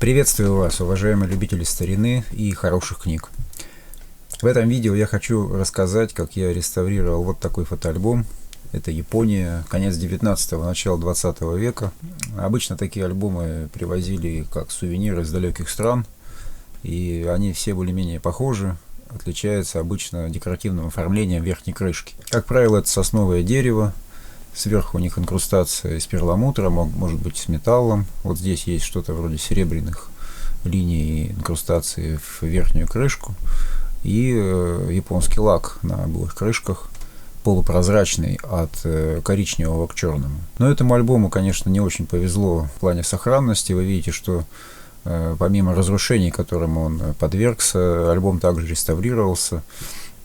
Приветствую вас, уважаемые любители старины и хороших книг. В этом видео я хочу рассказать, как я реставрировал вот такой фотоальбом. Это Япония, конец 19-го, начало 20 века. Обычно такие альбомы привозили как сувениры из далеких стран, и они все более-менее похожи. Отличаются обычно декоративным оформлением верхней крышки. Как правило, это сосновое дерево. Сверху у них инкрустация из перламутра, может быть с металлом. Вот здесь есть что-то вроде серебряных линий инкрустации в верхнюю крышку. И японский лак на обоих крышках, полупрозрачный от коричневого к черному. Но этому альбому, конечно, не очень повезло в плане сохранности. Вы видите, что помимо разрушений, которым он подвергся, альбом также реставрировался.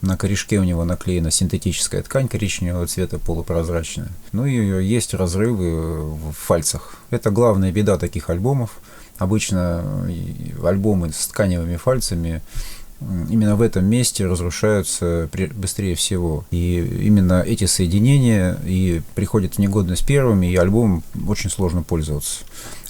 На корешке у него наклеена синтетическая ткань коричневого цвета, полупрозрачная. Ну и есть разрывы в фальцах. Это главная беда таких альбомов. Обычно альбомы с тканевыми фальцами именно в этом месте разрушаются быстрее всего. И именно эти соединения и приходят в негодность первыми, и альбом очень сложно пользоваться.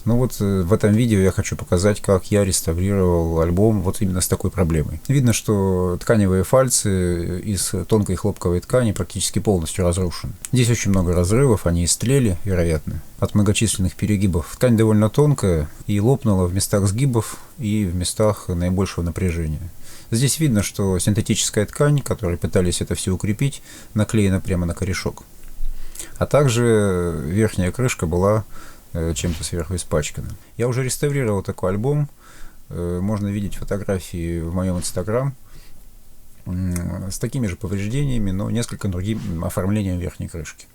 Ну вот в этом видео я хочу показать, как я реставрировал альбом вот именно с такой проблемой. Видно, что тканевые фальцы из тонкой хлопковой ткани практически полностью разрушены. Здесь очень много разрывов, они истлели, вероятно, от многочисленных перегибов. Ткань довольно тонкая и лопнула в местах сгибов и в местах наибольшего напряжения. Здесь видно, что синтетическая ткань, которой пытались это все укрепить, наклеена прямо на корешок. А также верхняя крышка была чем-то сверху испачкана. Я уже реставрировал такой альбом. Можно видеть фотографии в моем инстаграм с такими же повреждениями, но несколько другим оформлением верхней крышки.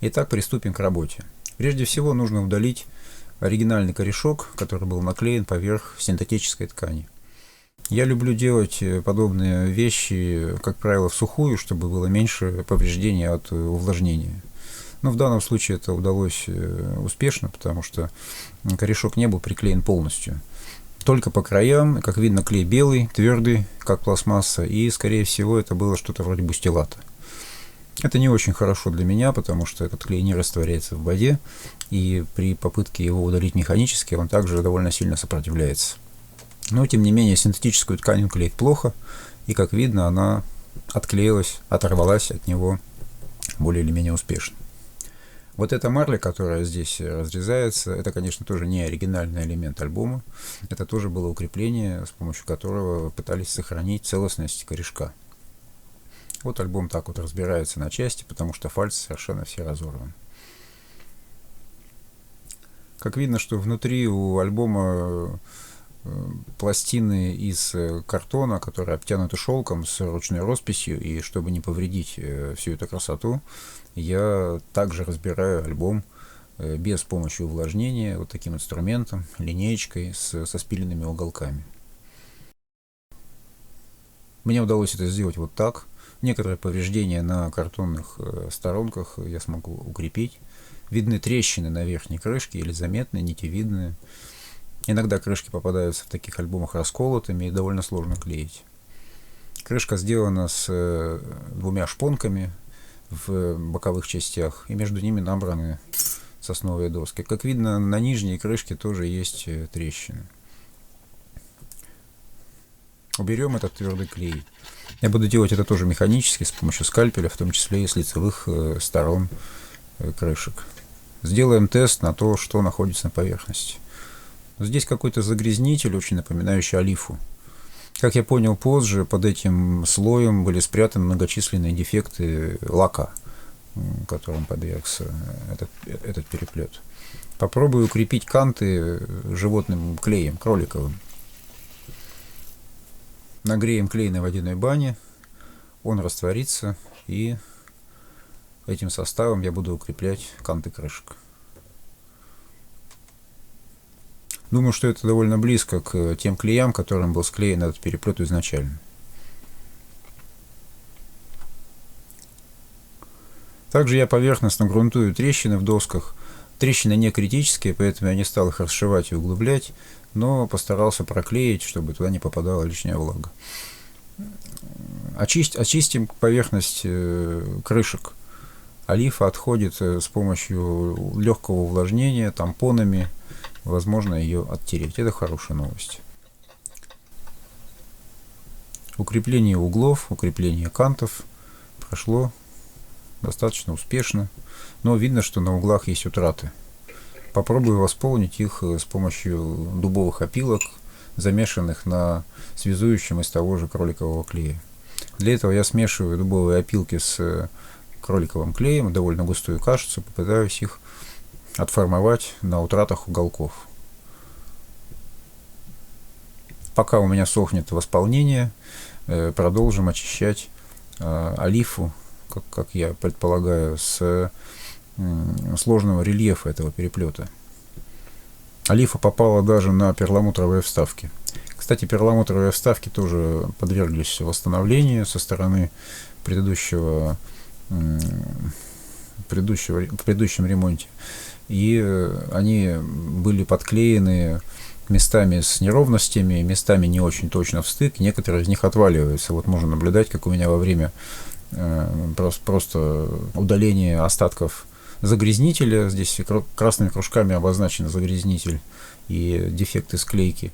Итак, приступим к работе. Прежде всего нужно удалить оригинальный корешок, который был наклеен поверх синтетической ткани. Я люблю делать подобные вещи, как правило, в сухую, чтобы было меньше повреждений от увлажнения. Но в данном случае это удалось успешно, потому что корешок не был приклеен полностью. Только по краям, как видно, клей белый, твердый, как пластмасса, и, скорее всего, это было что-то вроде бустилата. Это не очень хорошо для меня, потому что этот клей не растворяется в воде, и при попытке его удалить механически он также довольно сильно сопротивляется. Но, тем не менее, синтетическую ткань он клеит плохо, и, как видно, она отклеилась, оторвалась от него более или менее успешно. Вот эта марля, которая здесь разрезается, это, конечно, тоже не оригинальный элемент альбома. Это тоже было укрепление, с помощью которого пытались сохранить целостность корешка. Вот альбом так вот разбирается на части, потому что фальцы совершенно все разорваны. Как видно, что внутри у альбома пластины из картона, которые обтянуты шелком с ручной росписью, и чтобы не повредить всю эту красоту, я также разбираю альбом без помощи увлажнения, вот таким инструментом, линеечкой со спиленными уголками. Мне удалось это сделать вот так. Некоторые повреждения на картонных сторонках я смогу укрепить. Видны трещины на верхней крышке или заметные, нитевидные. Иногда крышки попадаются в таких альбомах расколотыми и довольно сложно клеить. Крышка сделана с двумя шпонками в боковых частях, и между ними набраны сосновые доски. Как видно, на нижней крышке тоже есть трещины. Уберем этот твердый клей. Я буду делать это тоже механически, с помощью скальпеля, в том числе и с лицевых сторон крышек. Сделаем тест на то, что находится на поверхности. Здесь какой-то загрязнитель, очень напоминающий олифу. Как я понял позже, под этим слоем были спрятаны многочисленные дефекты лака, которым подвергся этот переплет. Попробую укрепить канты животным клеем, кроликовым. Нагреем клей на водяной бане, он растворится, и этим составом я буду укреплять канты крышек. Думаю, что это довольно близко к тем клеям, которым был склеен этот переплет изначально. Также я поверхностно грунтую трещины в досках. Трещины не критические, поэтому я не стал их расшивать и углублять, но постарался проклеить, чтобы туда не попадала лишняя влага. Очистим поверхность крышек. Олифа отходит с помощью легкого увлажнения, тампонами возможно ее оттереть. Это хорошая новость. Укрепление углов, укрепление кантов прошло достаточно успешно, но видно, что на углах есть утраты. Попробую восполнить их с помощью дубовых опилок, замешанных на связующем из того же кроликового клея. Для этого я смешиваю дубовые опилки с кроликовым клеем, довольно густую кашицу, попытаюсь их отформовать на утратах уголков. Пока у меня сохнет восполнение, продолжим очищать олифу, как я предполагаю, с сложного рельефа этого переплета. Олифа попала даже на перламутровые вставки. Кстати, перламутровые вставки тоже подверглись восстановлению со стороны в предыдущем ремонте. И они были подклеены местами с неровностями, местами не очень точно в стык. Некоторые из них отваливаются. Вот можно наблюдать, как у меня во время просто удаления остатков загрязнителя, здесь красными кружками обозначен загрязнитель и дефекты склейки,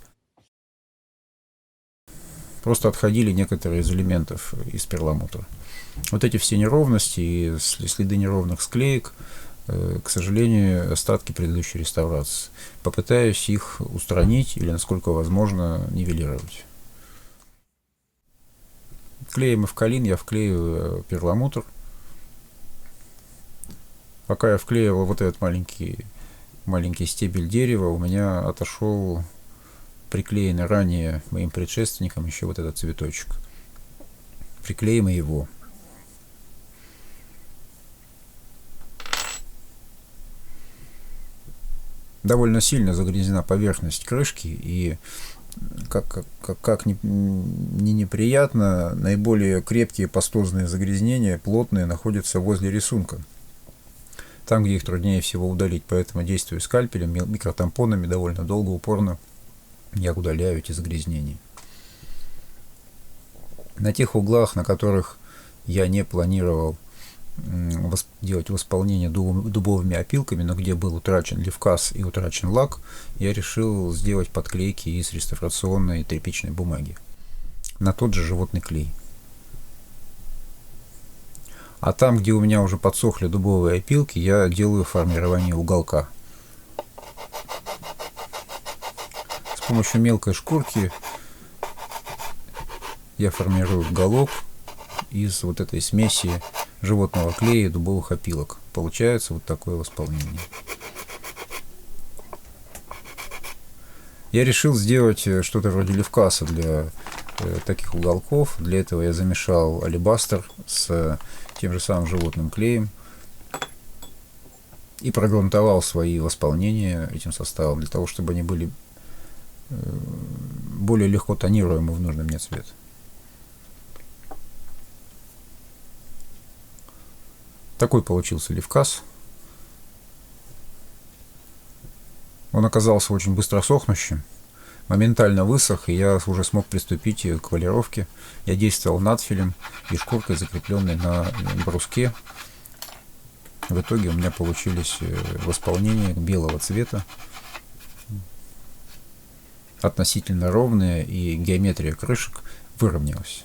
просто отходили некоторые из элементов из перламутра. Вот эти все неровности и следы неровных склеек, к сожалению, остатки предыдущей реставрации. Попытаюсь их устранить или, насколько возможно, нивелировать. Клеем эвкалин я вклеиваю перламутр. Пока я вклеивал вот этот маленький стебель дерева, у меня отошел приклеенный ранее моим предшественником еще вот этот цветочек. Приклеим и его. Довольно сильно загрязнена поверхность крышки, и как ни неприятно, наиболее крепкие пастозные загрязнения, плотные, находятся возле рисунка. Там, где их труднее всего удалить, поэтому действую скальпелем, микротампонами, довольно долго, упорно я удаляю эти загрязнения. На тех углах, на которых я не планировал делать восполнение дубовыми опилками, но где был утрачен левказ и утрачен лак, я решил сделать подклейки из реставрационной тряпичной бумаги на тот же животный клей. А там, где у меня уже подсохли дубовые опилки, я делаю формирование уголка. С помощью мелкой шкурки я формирую уголок из вот этой смеси животного клея и дубовых опилок. Получается вот такое восполнение. Я решил сделать что-то вроде левкаса для таких уголков. Для этого я замешал алебастр с тем же самым животным клеем и прогрунтовал свои восполнения этим составом, для того, чтобы они были более легко тонируемы в нужный мне цвет. Такой получился левкас. Он оказался очень быстро сохнущим, моментально высох, и я уже смог приступить к полировке. Я действовал надфилем и шкуркой, закрепленной на бруске. В итоге у меня получились восполнения белого цвета, относительно ровные, и геометрия крышек выровнялась.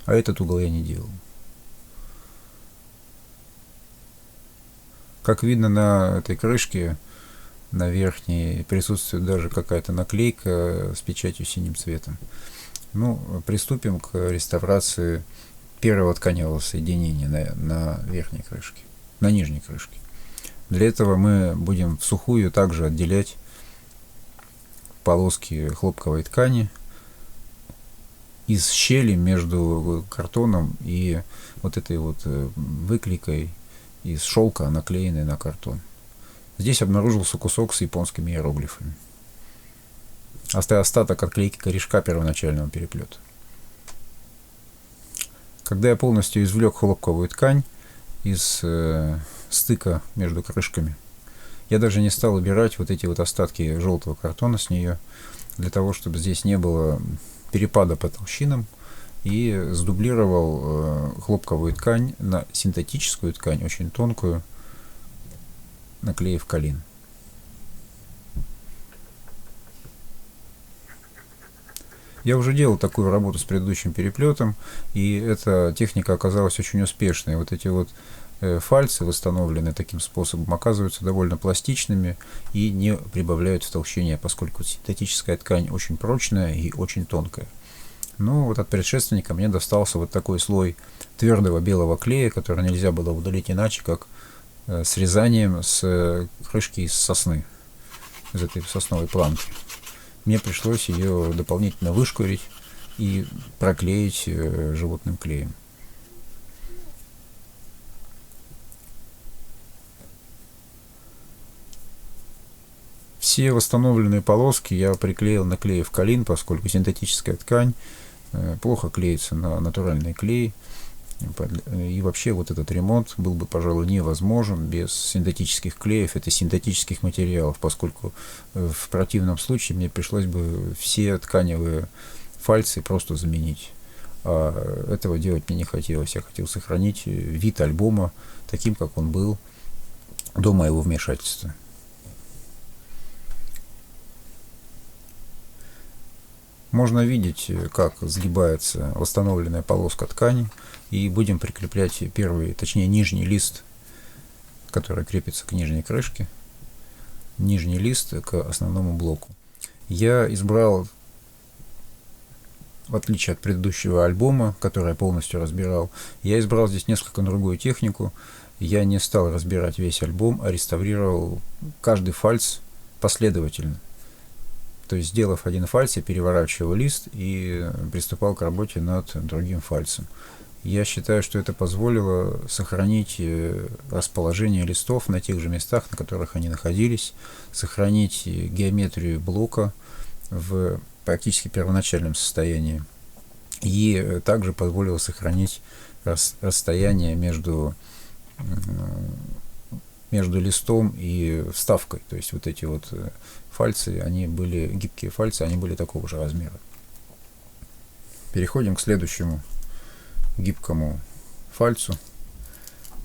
А этот угол я не делал. Как видно, на этой крышке, на верхней, присутствует даже какая-то наклейка с печатью синим цветом. Ну, приступим к реставрации первого тканевого соединения на верхней крышке, на нижней крышке. Для этого мы будем всухую также отделять полоски хлопковой ткани из щели между картоном и вот этой вот выклейкой из шелка, наклеенной на картон. Здесь обнаружился кусок с японскими иероглифами. Остаток от клейки корешка первоначального переплета. Когда я полностью извлек хлопковую ткань из стыка между крышками, я даже не стал убирать вот эти вот остатки желтого картона с нее, для того, чтобы здесь не было перепада по толщинам и сдублировал хлопковую ткань на синтетическую ткань, очень тонкую, наклеив колин. Я уже делал такую работу с предыдущим переплетом, и эта техника оказалась очень успешной. Вот эти вот фальцы, восстановленные таким способом, оказываются довольно пластичными и не прибавляют в толщине, поскольку синтетическая ткань очень прочная и очень тонкая. Ну, вот от предшественника мне достался вот такой слой твердого белого клея, который нельзя было удалить иначе, как срезанием с крышки из сосны, из этой сосновой планки. Мне пришлось ее дополнительно вышкурить и проклеить животным клеем. Все восстановленные полоски я приклеил, наклеив колин, поскольку синтетическая ткань плохо клеится на натуральный клей. И вообще вот этот ремонт был бы, пожалуй, невозможен без синтетических клеев, это синтетических материалов, поскольку в противном случае мне пришлось бы все тканевые фальцы просто заменить. А этого делать мне не хотелось. Я хотел сохранить вид альбома таким, как он был до моего вмешательства. Можно видеть, как сгибается восстановленная полоска ткани, и будем прикреплять первый, точнее нижний лист, который крепится к нижней крышке, нижний лист к основному блоку. Я избрал, в отличие от предыдущего альбома, который я полностью разбирал, я избрал здесь несколько другую технику. Я не стал разбирать весь альбом, а реставрировал каждый фальц последовательно. То есть, сделав один фальц, я переворачивал лист и приступал к работе над другим фальцем. Я считаю, что это позволило сохранить расположение листов на тех же местах, на которых они находились, сохранить геометрию блока в практически первоначальном состоянии. И также позволило сохранить расстояние между листом и вставкой. То есть вот эти вот фальцы, они были гибкие фальцы, они были такого же размера. Переходим к следующему гибкому фальцу.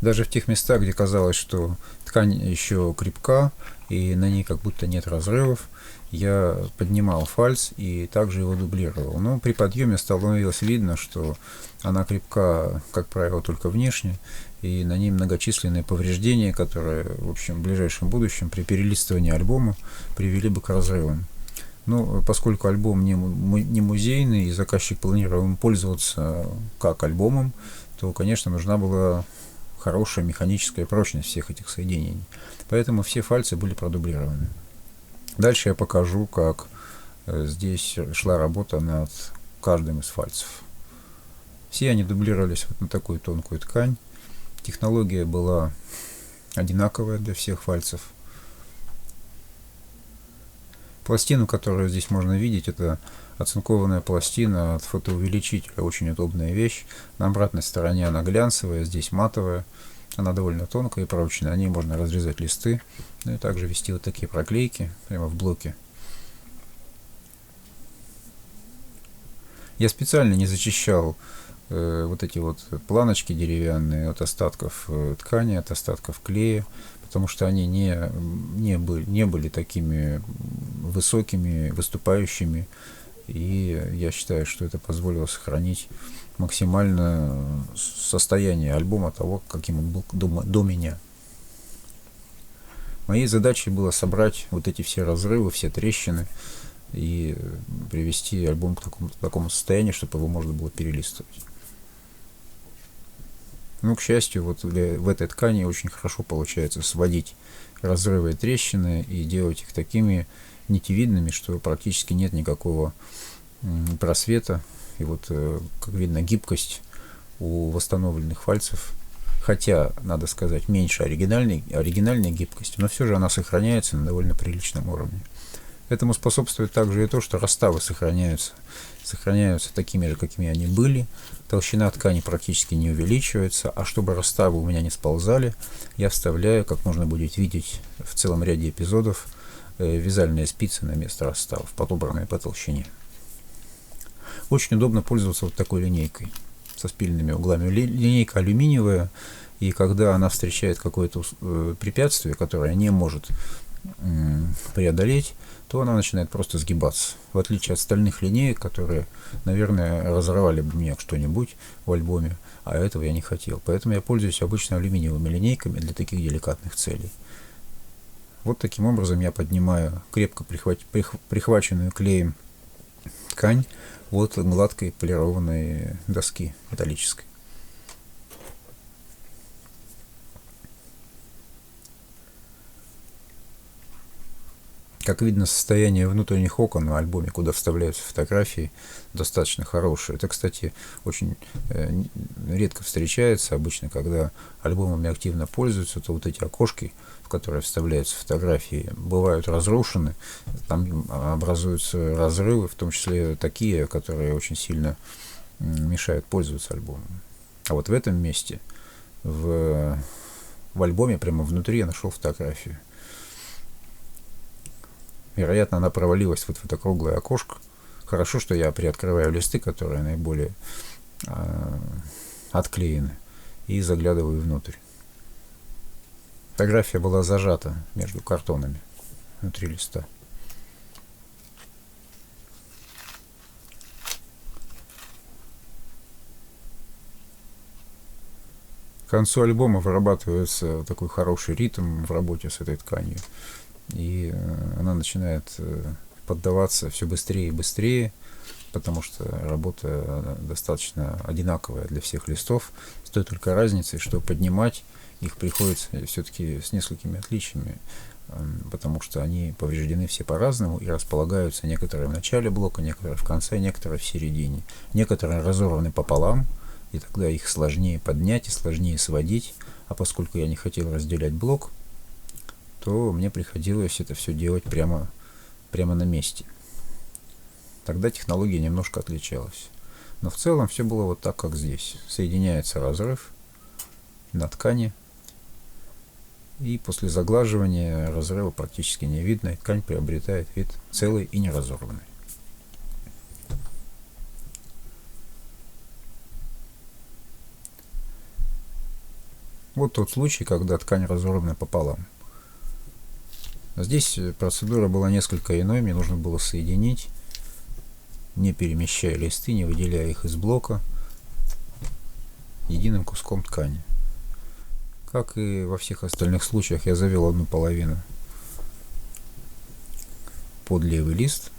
Даже в тех местах, где казалось, что ткань еще крепка и на ней как будто нет разрывов, я поднимал фальц и также его дублировал. Но при подъеме становилось видно, что она крепка, как правило, только внешне, и на ней многочисленные повреждения, которые, в общем, в ближайшем будущем при перелистывании альбома привели бы к разрывам. Но поскольку альбом не музейный, и заказчик планировал им пользоваться как альбомом, то, конечно, нужна была хорошая механическая прочность всех этих соединений. Поэтому все фальцы были продублированы. Дальше я покажу, как здесь шла работа над каждым из фальцев. Все они дублировались вот на такую тонкую ткань. Технология была одинаковая для всех фальцев. Пластину, которую здесь можно видеть, это оцинкованная пластина от фотоувеличителя. Очень удобная вещь. На обратной стороне она глянцевая, здесь матовая. Она довольно тонкая и прочная. На ней можно разрезать листы. Ну и также ввести вот такие проклейки прямо в блоке. Я специально не зачищал вот эти вот планочки деревянные от остатков ткани, от остатков клея, потому что они не были такими высокими, выступающими, и я считаю, что это позволило сохранить максимально состояние альбома того, каким он был до меня. Моей задачей было собрать вот эти все разрывы, все трещины и привести альбом к такому состоянию, чтобы его можно было перелистывать. Ну, к счастью, вот в этой ткани очень хорошо получается сводить разрывы и трещины и делать их такими нитевидными, что практически нет никакого просвета. И вот, как видно, гибкость у восстановленных фальцев, хотя, надо сказать, меньше оригинальной гибкости, но все же она сохраняется на довольно приличном уровне. Этому способствует также и то, что раставы сохраняются такими же, какими они были. Толщина ткани практически не увеличивается, а чтобы раставы у меня не сползали, я вставляю, как можно будет видеть в целом ряде эпизодов, вязальные спицы на место расставов, подобранные по толщине. Очень удобно пользоваться вот такой линейкой со спильными углами. Линейка алюминиевая, и когда она встречает какое-то препятствие, которое не может преодолеть, то она начинает просто сгибаться. В отличие от стальных линеек, которые, наверное, разорвали бы мне что-нибудь в альбоме, а этого я не хотел. Поэтому я пользуюсь обычно алюминиевыми линейками для таких деликатных целей. Вот таким образом я поднимаю крепко прихваченную клеем ткань от гладкой полированной доски металлической. Как видно, состояние внутренних окон на альбоме, куда вставляются фотографии, достаточно хорошее. Это, кстати, очень редко встречается. Обычно, когда альбомами активно пользуются, то вот эти окошки, в которые вставляются фотографии, бывают разрушены. Там образуются разрывы, в том числе такие, которые очень сильно мешают пользоваться альбомом. А вот в этом месте, в альбоме, прямо внутри, я нашел фотографию. Вероятно, она провалилась вот в это круглое окошко. Хорошо, что я приоткрываю листы, которые наиболее отклеены, и заглядываю внутрь. Фотография была зажата между картонами внутри листа. К концу альбома вырабатывается такой хороший ритм в работе с этой тканью. И она начинает поддаваться все быстрее и быстрее, потому что работа достаточно одинаковая для всех листов, с той только разницей, что поднимать их приходится все-таки с несколькими отличиями, потому что они повреждены все по-разному и располагаются некоторые в начале блока, некоторые в конце, некоторые в середине. Некоторые разорваны пополам, и тогда их сложнее поднять и сложнее сводить, а поскольку я не хотел разделять блок, то мне приходилось это все делать прямо на месте. Тогда технология немножко отличалась. Но в целом все было вот так, как здесь. Соединяется разрыв на ткани, и после заглаживания разрыва практически не видно, и ткань приобретает вид целой и не разорванной. Вот тот случай, когда ткань разорвана пополам. Здесь процедура была несколько иной, мне нужно было соединить, не перемещая листы, не выделяя их из блока, единым куском ткани. Как и во всех остальных случаях, я завел одну половину под левый лист,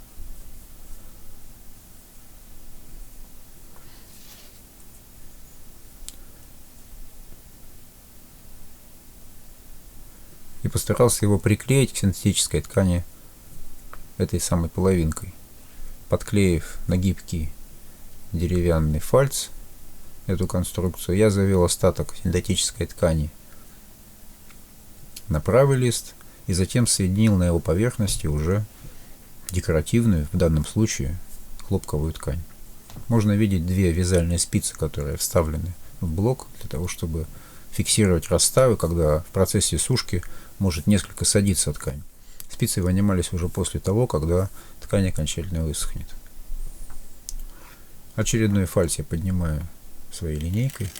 и постарался его приклеить к синтетической ткани этой самой половинкой, подклеив на гибкий деревянный фальц эту конструкцию. Я завел остаток синтетической ткани на правый лист и затем соединил на его поверхности уже декоративную, в данном случае, хлопковую ткань. Можно видеть две вязальные спицы, которые вставлены в блок для того, чтобы фиксировать расставы, когда в процессе сушки может несколько садиться ткань. Спицы вынимались уже после того, когда ткань окончательно высохнет. Очередной фальц я поднимаю своей линейкой.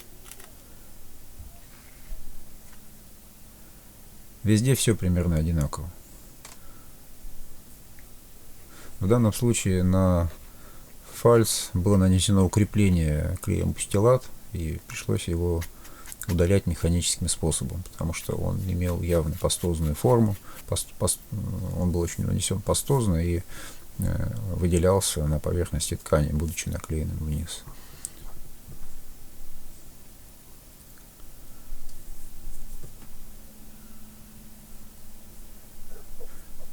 Везде все примерно одинаково. В данном случае на фальц было нанесено укрепление клеем пустилат, и пришлось его удалять механическим способом, потому что он имел явно пастозную форму, он был очень нанесен пастозно и выделялся на поверхности ткани, будучи наклеенным вниз.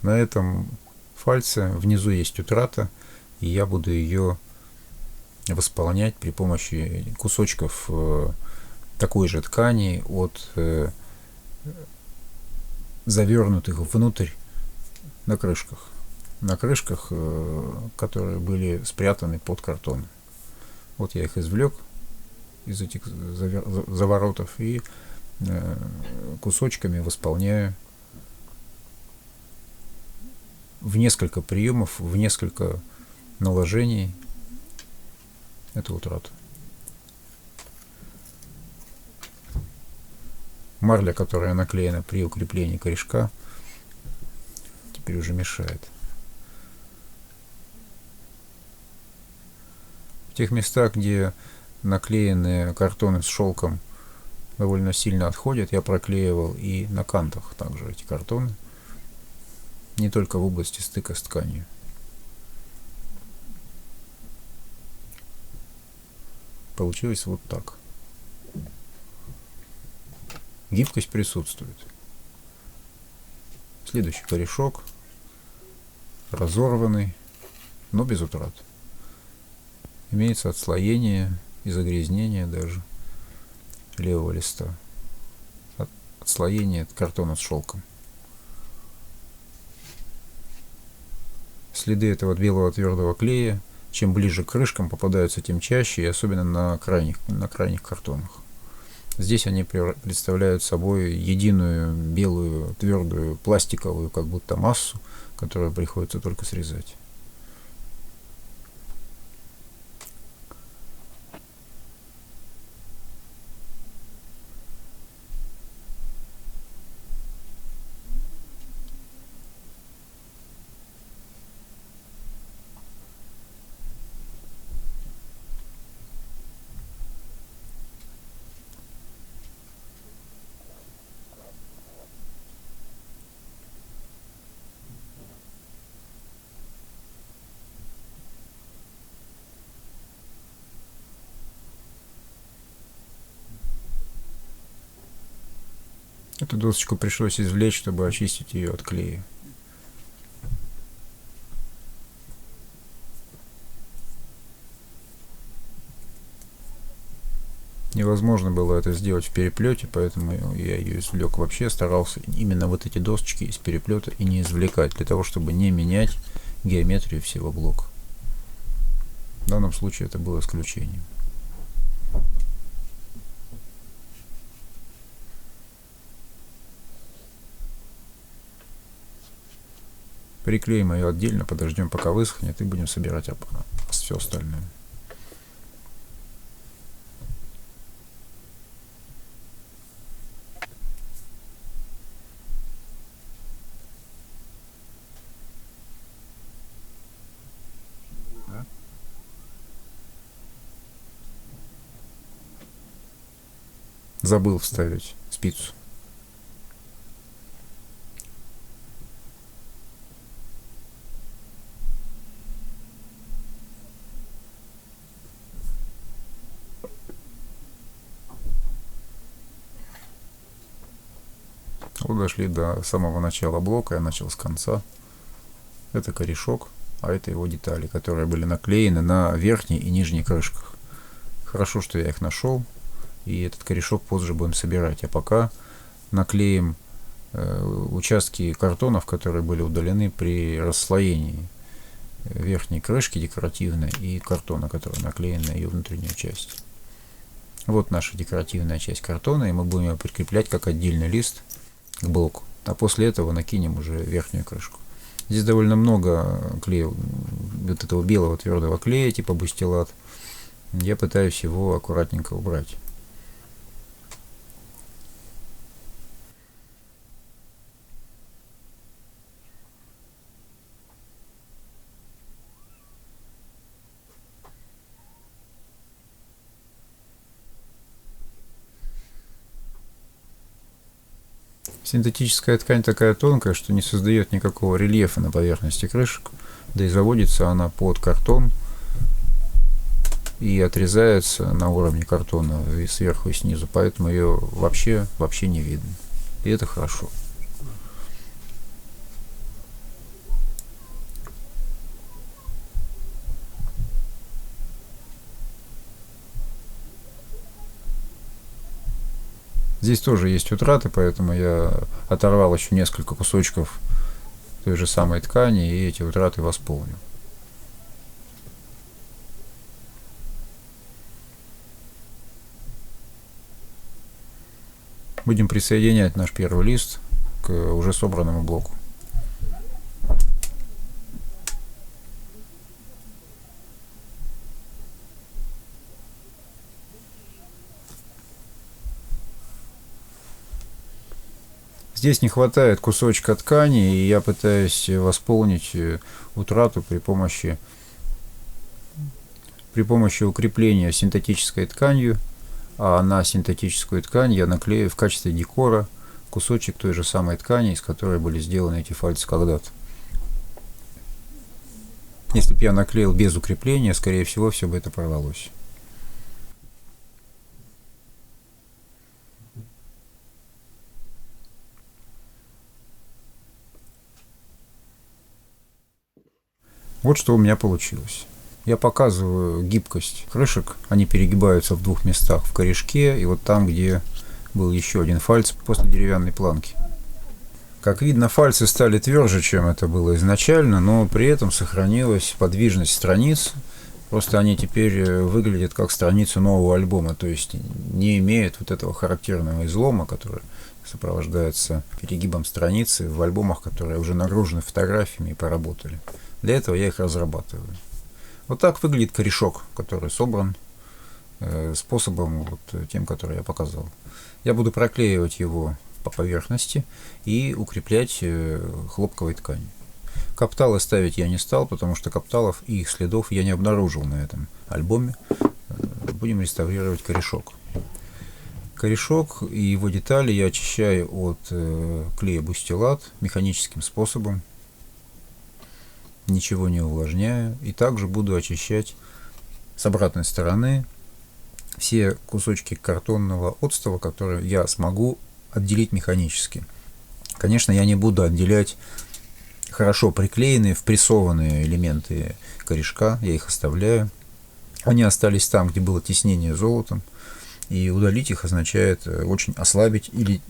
На этом фальце внизу есть утрата, и я буду ее восполнять при помощи кусочков такой же ткани от завернутых внутрь на крышках, которые были спрятаны под картон. Вот я их извлек из этих заворотов и кусочками восполняю в несколько приемов, в несколько наложений Это утрата. Марля, которая наклеена при укреплении корешка, теперь уже мешает. В тех местах, где наклеенные картоны с шелком довольно сильно отходят, я проклеивал и на кантах также эти картоны, не только в области стыка с тканью. Получилось вот так. Гибкость присутствует. Следующий корешок разорванный, но без утрат. Имеется отслоение и загрязнение даже левого листа. Отслоение картона с шелком. Следы этого белого твердого клея, чем ближе к крышкам попадаются, тем чаще, и особенно на крайних картонах. Здесь они представляют собой единую белую, твердую, пластиковую, как будто массу, которую приходится только срезать. Эту досочку пришлось извлечь, чтобы очистить ее от клея. Невозможно было это сделать в переплете, поэтому я ее извлек. Вообще старался именно вот эти досочки из переплета и не извлекать, для того, чтобы не менять геометрию всего блока. В данном случае это было исключением. Приклеим ее отдельно, подождем, пока высохнет, и будем собирать все остальное. Забыл вставить спицу. Вот дошли до самого начала блока, я начал с конца. Это корешок, а это его детали, которые были наклеены на верхней и нижней крышках. Хорошо, что я их нашел, и этот корешок позже будем собирать. А пока наклеим участки картонов, которые были удалены при расслоении верхней крышки декоративной и картона, который наклеен на ее внутреннюю часть. Вот наша декоративная часть картона, и мы будем ее прикреплять как отдельный лист к блоку. А после этого накинем уже верхнюю крышку. Здесь довольно много клея, вот этого белого твердого клея типа бустилат. Я пытаюсь его аккуратненько убрать. Синтетическая ткань такая тонкая, что не создает никакого рельефа на поверхности крышек, да и заводится она под картон и отрезается на уровне картона и сверху и снизу, поэтому ее вообще не видно. И это хорошо. Здесь тоже есть утраты, поэтому я оторвал еще несколько кусочков той же самой ткани и эти утраты восполнил. Будем присоединять наш первый лист к уже собранному блоку. Здесь не хватает кусочка ткани, и я пытаюсь восполнить утрату при помощи укрепления синтетической тканью, а на синтетическую ткань я наклею в качестве декора кусочек той же самой ткани, из которой были сделаны эти фальцы когда-то. Если бы я наклеил без укрепления, скорее всего, все бы это порвалось. Вот что у меня получилось. Я показываю гибкость крышек. Они перегибаются в двух местах: в корешке и вот там, где был еще один фальц после деревянной планки. Как видно, фальцы стали тверже, чем это было изначально, но при этом сохранилась подвижность страниц. Просто они теперь выглядят как страницы нового альбома, то есть не имеют вот этого характерного излома, который сопровождается перегибом страницы в альбомах, которые уже нагружены фотографиями и поработали. Для этого я их разрабатываю. Вот так выглядит корешок, который собран способом вот тем, который я показал. Я буду проклеивать его по поверхности и укреплять хлопковой тканью. Капталы ставить я не стал, потому что капталов и их следов я не обнаружил на этом альбоме. Будем реставрировать корешок. Корешок и его детали я очищаю от клея бустилат механическим способом. Ничего не увлажняю. И также буду очищать с обратной стороны все кусочки картонного отстава, которые я смогу отделить механически. Конечно, я не буду отделять хорошо приклеенные, впрессованные элементы корешка, я их оставляю. Они остались там, где было тиснение золотом, и удалить их означает очень ослабить или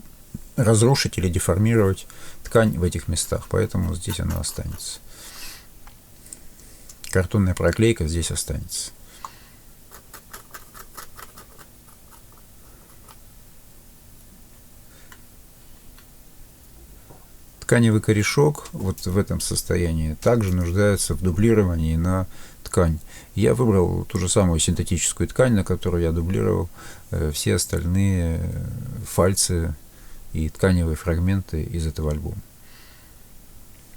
разрушить или деформировать ткань в этих местах, поэтому здесь она останется. Картонная проклейка здесь останется. Тканевый корешок вот в этом состоянии также нуждается в дублировании на ткань. Я выбрал ту же самую синтетическую ткань, на которую я дублировал все остальные фальцы и тканевые фрагменты из этого альбома.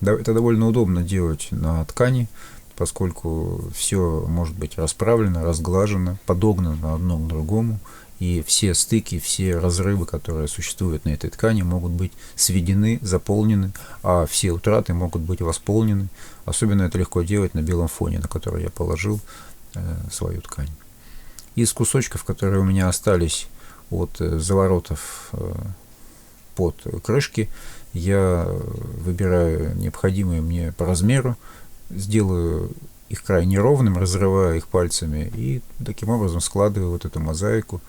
Это довольно удобно делать на ткани, поскольку все может быть расправлено, разглажено, подогнано одно к другому, и все стыки, все разрывы, которые существуют на этой ткани, могут быть сведены, заполнены, а все утраты могут быть восполнены. Особенно это легко делать на белом фоне, на который я положил свою ткань. Из кусочков, которые у меня остались от заворотов под крышки, я выбираю необходимые мне по размеру, сделаю их крайне ровным, разрываю их пальцами и таким образом складываю вот эту мозаику,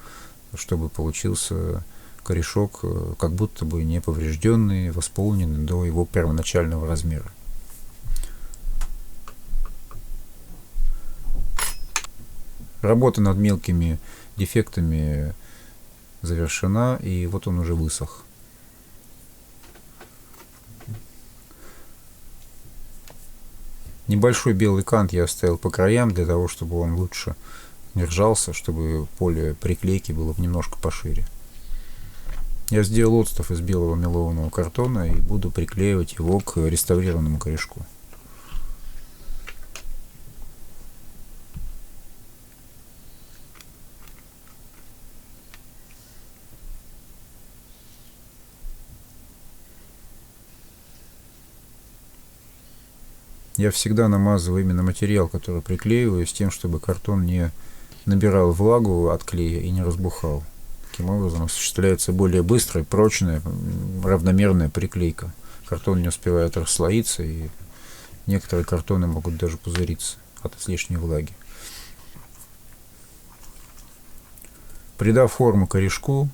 чтобы получился корешок как будто бы не поврежденный, восполненный до его первоначального размера. Работа над мелкими дефектами завершена, и вот он уже высох. Небольшой белый кант я оставил по краям для того, чтобы он лучше держался, чтобы поле приклейки было немножко пошире. Я сделал отстав из белого мелованного картона и буду приклеивать его к реставрированному корешку. Я всегда намазываю именно материал, который приклеиваю, с тем, чтобы картон не набирал влагу от клея и не разбухал. Таким образом осуществляется более быстрая, прочная, равномерная приклейка. Картон не успевает расслоиться, и некоторые картоны могут даже пузыриться от излишней влаги. Придав форму корешку,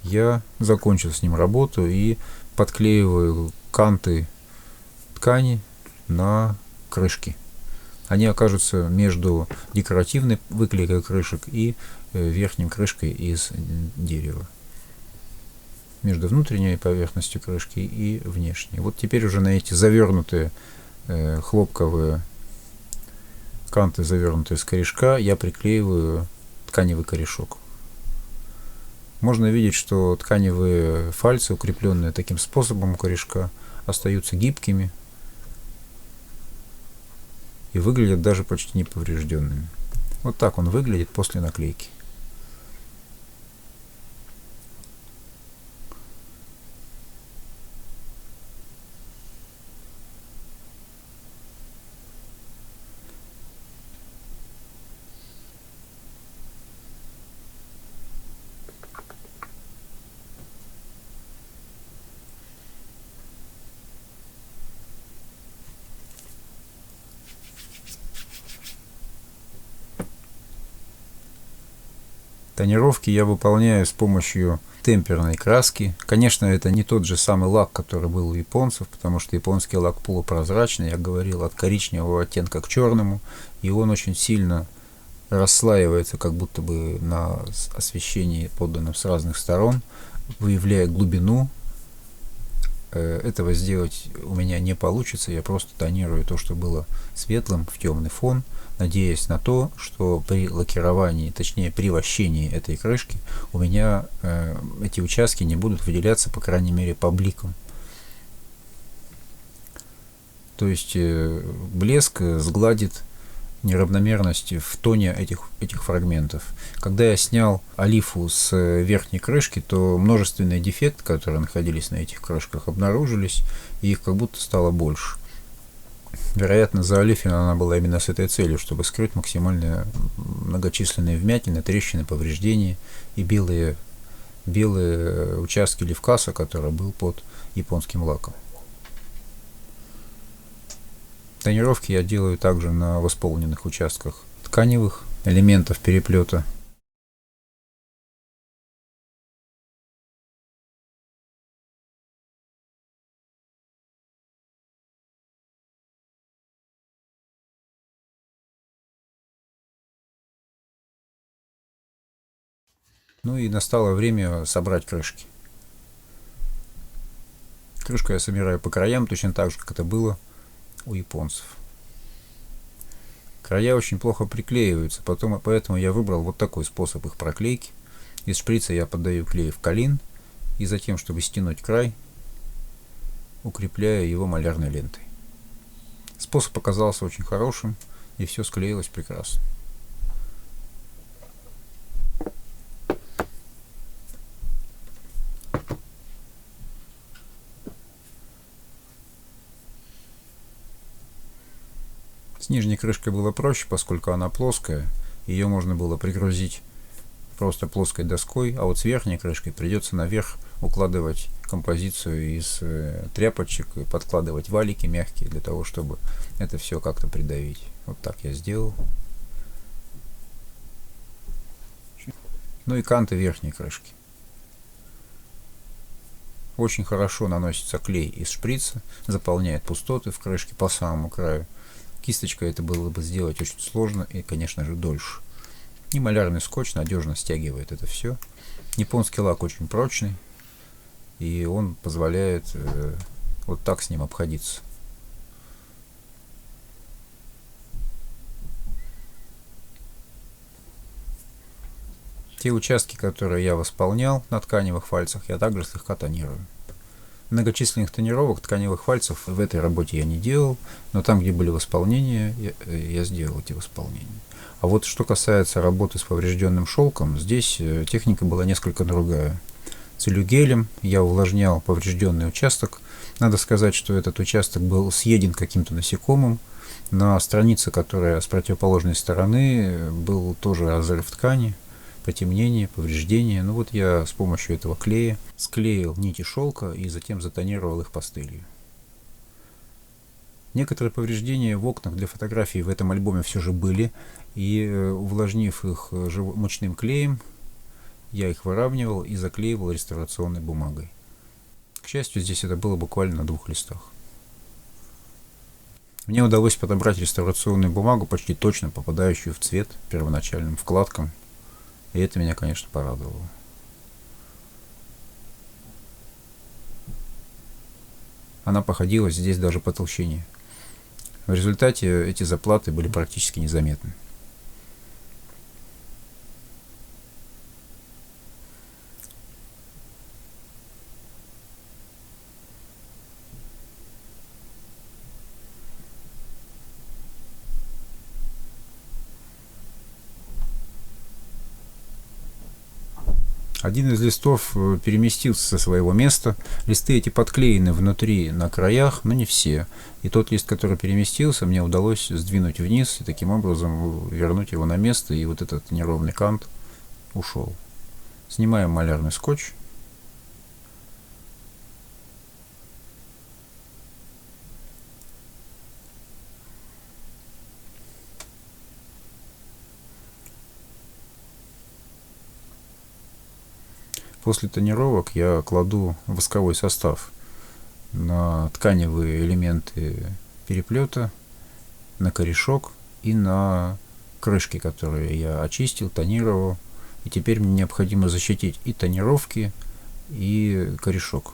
я закончил с ним работу и подклеиваю канты ткани на крышки. Они окажутся между декоративной выклейкой крышек и верхней крышкой из дерева. Между внутренней поверхностью крышки и внешней. Вот теперь уже на эти завернутые хлопковые канты, завернутые с корешка, я приклеиваю тканевый корешок. Можно видеть, что тканевые фальцы, укрепленные таким способом у корешка, остаются гибкими и выглядят даже почти неповрежденными. Вот так он выглядит после наклейки. Тонировки я выполняю с помощью темперной краски. Конечно, это не тот же самый лак, который был у японцев, потому что японский лак полупрозрачный, я говорил, от коричневого оттенка к черному, и он очень сильно расслаивается, как будто бы на освещении, поданном с разных сторон, выявляя глубину. Этого сделать у меня не получится, я просто тонирую то, что было светлым, в темный фон, надеясь на то, что при лакировании, точнее при вощении этой крышки, у меня эти участки не будут выделяться, по крайней мере, по бликам. То есть блеск сгладит неравномерности в тоне этих фрагментов. Когда я снял олифу с верхней крышки, то множественные дефекты, которые находились на этих крышках, обнаружились, и их как будто стало больше. Вероятно, заолифина она была именно с этой целью, чтобы скрыть максимально многочисленные вмятины, трещины, повреждения и белые участки левкаса, который был под японским лаком. Тонировки я делаю также на восполненных участках тканевых элементов переплета. Ну и настало время собрать крышки. Крышку я собираю по краям, точно так же, как это было у японцев. Края очень плохо приклеиваются, поэтому я выбрал вот такой способ их проклейки. Из шприца я поддаю клей в колин, и затем, чтобы стянуть край, укрепляю его малярной лентой. Способ оказался очень хорошим, и все склеилось прекрасно. С нижней крышкой было проще, поскольку она плоская, ее можно было пригрузить просто плоской доской, а вот с верхней крышкой придется наверх укладывать композицию из тряпочек и подкладывать валики мягкие для того, чтобы это все как-то придавить. Вот так я сделал. Ну и канты верхней крышки. Очень хорошо наносится клей из шприца, заполняет пустоты в крышке по самому краю. Кисточкой это было бы сделать очень сложно и, конечно же, дольше. И малярный скотч надежно стягивает это все. Японский лак очень прочный, и он позволяет вот так с ним обходиться. Те участки, которые я восполнял на тканевых фальцах, я также слегка тонирую. Многочисленных тонировок тканевых фальцев в этой работе я не делал, но там, где были восполнения, я сделал эти восполнения. А вот что касается работы с поврежденным шелком, здесь техника была несколько другая. Целлюгелем я увлажнял поврежденный участок. Надо сказать, что этот участок был съеден каким-то насекомым. На странице, которая с противоположной стороны, был тоже разрыв ткани, потемнение, повреждение. Ну вот я с помощью этого клея склеил нити шелка и затем затонировал их пастелью. Некоторые повреждения в окнах для фотографий в этом альбоме все же были, и увлажнив их мучным клеем, я их выравнивал и заклеивал реставрационной бумагой. К счастью, здесь это было буквально на 2 листах. Мне удалось подобрать реставрационную бумагу, почти точно попадающую в цвет первоначальным вкладкам, и это меня, конечно, порадовало. Она походила здесь даже по толщине. В результате эти заплаты были практически незаметны. Один из листов переместился со своего места. Листы эти подклеены внутри на краях, но не все. И тот лист, который переместился, мне удалось сдвинуть вниз и таким образом вернуть его на место, и вот этот неровный кант ушел. Снимаем малярный скотч. После тонировок я кладу восковой состав на тканевые элементы переплета, на корешок и на крышки, которые я очистил, тонировал. И теперь мне необходимо защитить и тонировки, и корешок.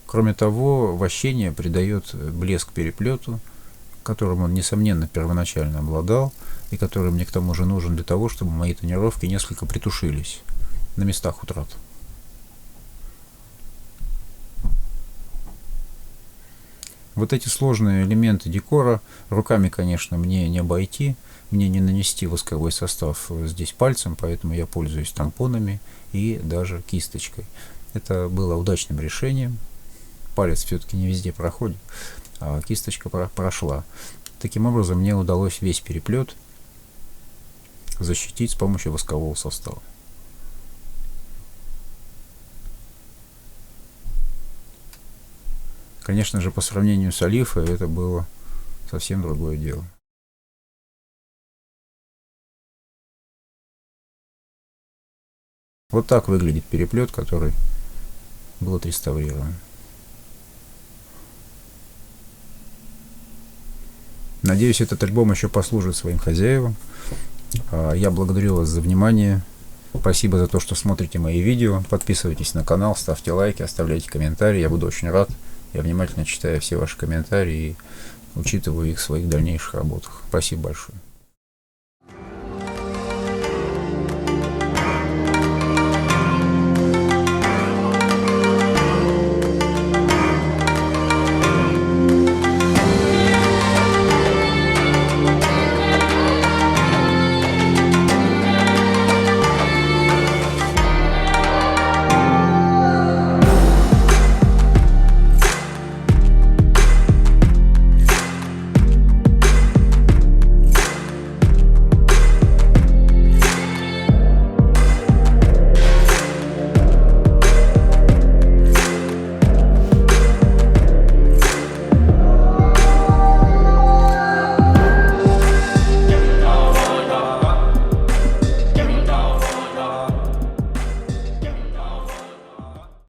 Кроме того, вощение придает блеск переплету, которым он, несомненно, первоначально обладал, и который мне к тому же нужен для того, чтобы мои тонировки несколько притушились на местах утрат. Вот эти сложные элементы декора руками, конечно, мне не обойти, мне не нанести восковой состав здесь пальцем, поэтому я пользуюсь тампонами и даже кисточкой. Это было удачным решением. Палец все-таки не везде проходит, а кисточка прошла. Таким образом, мне удалось весь переплет защитить с помощью воскового состава. Конечно же, по сравнению с олифой это было совсем другое дело. Вот так выглядит переплет, который был отреставрирован. Надеюсь, этот альбом еще послужит своим хозяевам. Я благодарю вас за внимание. Спасибо за то, что смотрите мои видео. Подписывайтесь на канал, ставьте лайки, оставляйте комментарии. Я буду очень рад. Я внимательно читаю все ваши комментарии и учитываю их в своих дальнейших работах. Спасибо большое.